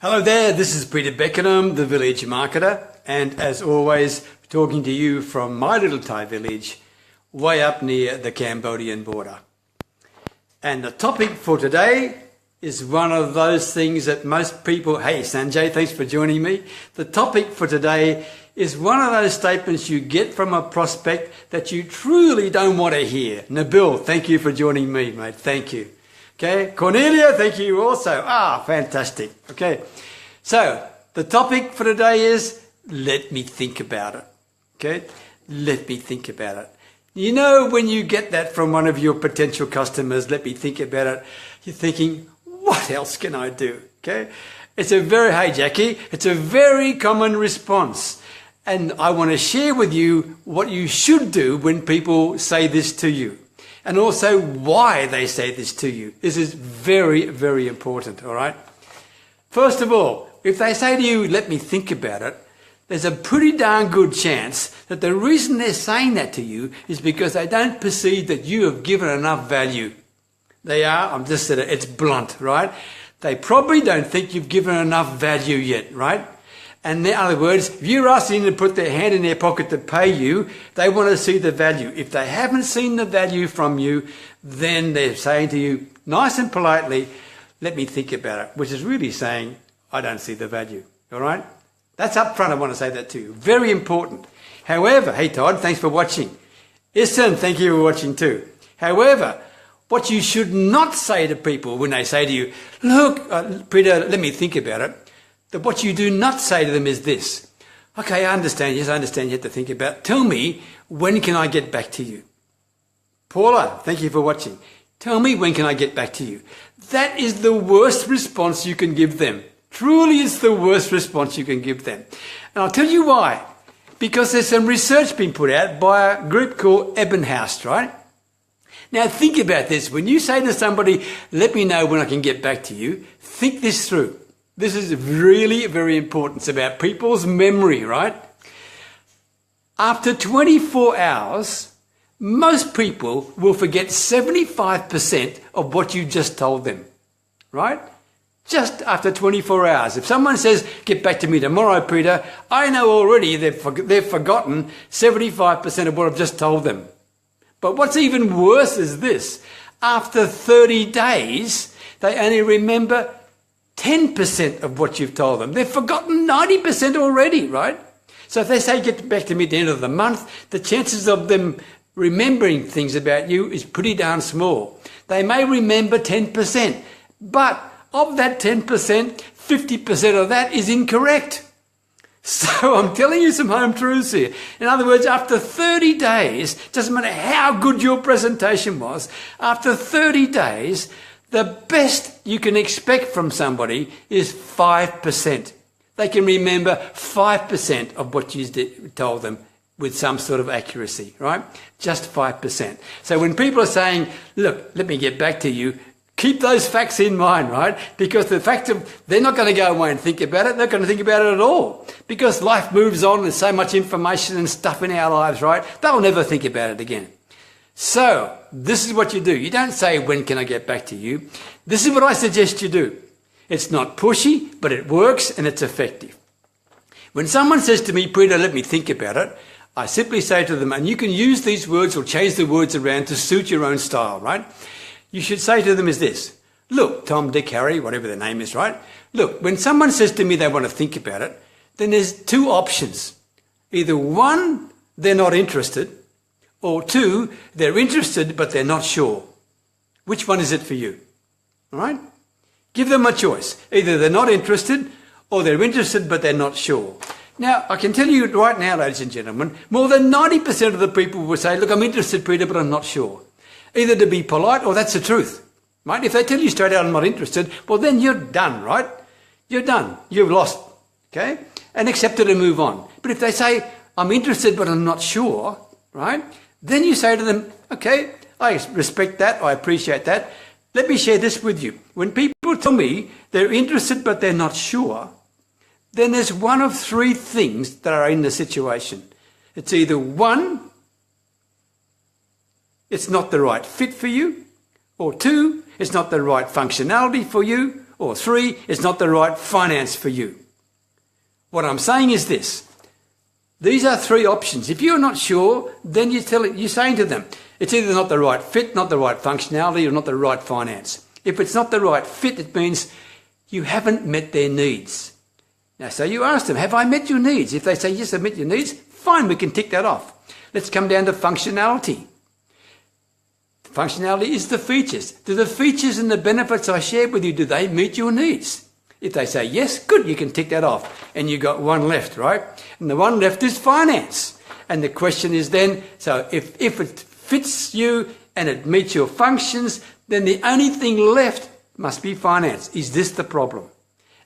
Hello there, this is Peter Beckenham, the village marketer, and as always, talking to you from my little Thai village, way up near the Cambodian border. And the topic for today is one of those things that most people... Hey Sanjay, thanks for joining me. The topic for today is one of those statements you get from a prospect that you truly don't want to hear. Nabil, thank you for joining me, mate. Thank you. Okay, Cornelia, thank you also. Fantastic. Okay, so the topic for today is let me think about it. Okay, let me think about it. You know, when you get that from one of your potential customers, let me think about it, you're thinking, what else can I do? Okay, hey Jackie, it's a very common response. And I want to share with you what you should do when people say this to you. And also why they say this to you. This is very, very important, all right? First of all, if they say to you, let me think about it, there's a pretty darn good chance that the reason they're saying that to you is because they don't perceive that you have given enough value. I'm just saying it's blunt, right? They probably don't think you've given enough value yet, right? And in other words, if you're asking them to put their hand in their pocket to pay you, they want to see the value. If they haven't seen the value from you, then they're saying to you, nice and politely, let me think about it, which is really saying, I don't see the value. All right? That's up front. I want to say that to you. Very important. However, hey Todd, thanks for watching. Isen, thank you for watching too. However, what you should not say to people when they say to you, look, Peter, let me think about it. That what you do not say to them is this. Okay, I understand. Yes, I understand you have to think about it. Tell me, when can I get back to you? Paula, thank you for watching. Tell me, when can I get back to you? That is the worst response you can give them. Truly is the worst response you can give them. And I'll tell you why. Because there's some research being put out by a group called Ebbinghaus, right? Now think about this. When you say to somebody, let me know when I can get back to you, think this through. This is really very important. It's about people's memory, right? After 24 hours, most people will forget 75% of what you just told them, right? Just after 24 hours. If someone says, get back to me tomorrow, Peter, I know already they've forgotten 75% of what I've just told them. But what's even worse is this. After 30 days, they only remember 10% of what you've told them. They've forgotten 90% already, right? So if they say get back to me at the end of the month, the chances of them remembering things about you is pretty darn small. They may remember 10%, but of that 10%, 50% of that is incorrect. So I'm telling you some home truths here. In other words, after 30 days, doesn't matter how good your presentation was, after 30 days, the best you can expect from somebody is 5%. They can remember 5% of what you told them with some sort of accuracy, right? Just 5%. So when people are saying, look, let me get back to you, keep those facts in mind, right? Because the fact of they're not going to go away and think about it. They're not going to think about it at all. Because life moves on. There's so much information and stuff in our lives, right? They'll never think about it again. So, this is what you do. You don't say, when can I get back to you? This is what I suggest you do. It's not pushy, but it works and it's effective. When someone says to me, Peter, let me think about it, I simply say to them, and you can use these words or change the words around to suit your own style, right? You should say to them is this. Look, Tom, Dick, Harry, whatever their name is, right? Look, when someone says to me they want to think about it, then there's two options. Either one, they're not interested, or two, they're interested, but they're not sure. Which one is it for you? All right? Give them a choice. Either they're not interested, or they're interested, but they're not sure. Now, I can tell you right now, ladies and gentlemen, more than 90% of the people will say, look, I'm interested, Peter, but I'm not sure. Either to be polite, or that's the truth. Right? If they tell you straight out I'm not interested, well, then you're done, right? You're done. You've lost. Okay? And accept it and move on. But if they say, I'm interested, but I'm not sure, right? Then you say to them, okay, I respect that, I appreciate that. Let me share this with you. When people tell me they're interested but they're not sure, then there's one of three things that are in the situation. It's either one, it's not the right fit for you, or two, it's not the right functionality for you, or 3, it's not the right finance for you. What I'm saying is this. These are 3 options. If you're not sure, then you're saying to them, it's either not the right fit, not the right functionality, or not the right finance. If it's not the right fit, it means you haven't met their needs. Now, so you ask them, have I met your needs? If they say, yes, I've met your needs, fine, we can tick that off. Let's come down to functionality. Functionality is the features. Do the features and the benefits I shared with you, do they meet your needs? If they say yes, good, you can tick that off. And you've got one left, right? And the one left is finance. And the question is then, so if it fits you and it meets your functions, then the only thing left must be finance. Is this the problem?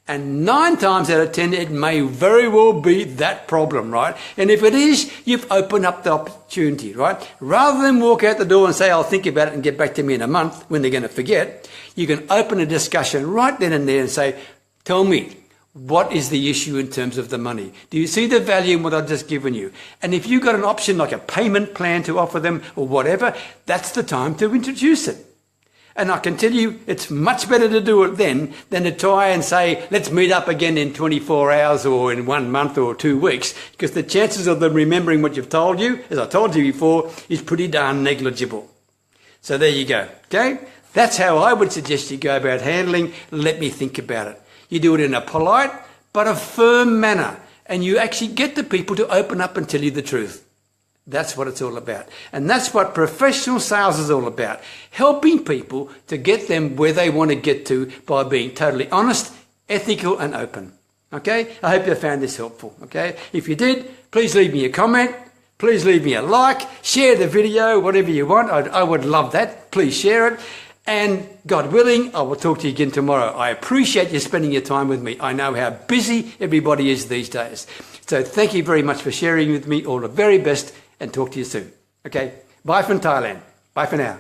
And 9 times out of 10, it may very well be that problem, right? And if it is, you've opened up the opportunity, right? Rather than walk out the door and say, I'll think about it and get back to me in a month when they're going to forget, you can open a discussion right then and there and say, tell me, what is the issue in terms of the money? Do you see the value in what I've just given you? And if you've got an option like a payment plan to offer them or whatever, that's the time to introduce it. And I can tell you, it's much better to do it then than to try and say, let's meet up again in 24 hours or in 1 month or 2 weeks, because the chances of them remembering what you've told you, as I told you before, is pretty darn negligible. So there you go, okay? That's how I would suggest you go about handling, let me think about it. You do it in a polite but a firm manner, and you actually get the people to open up and tell you the truth. That's what it's all about. And that's what professional sales is all about. Helping people to get them where they want to get to by being totally honest, ethical and open. Okay? I hope you found this helpful. Okay? If you did, please leave me a comment. Please leave me a like. Share the video, whatever you want. I would love that. Please share it. And God willing, I will talk to you again tomorrow. I appreciate you spending your time with me. I know how busy everybody is these days. So thank you very much for sharing with me. All the very best. And talk to you soon. Okay, bye from Thailand. Bye for now.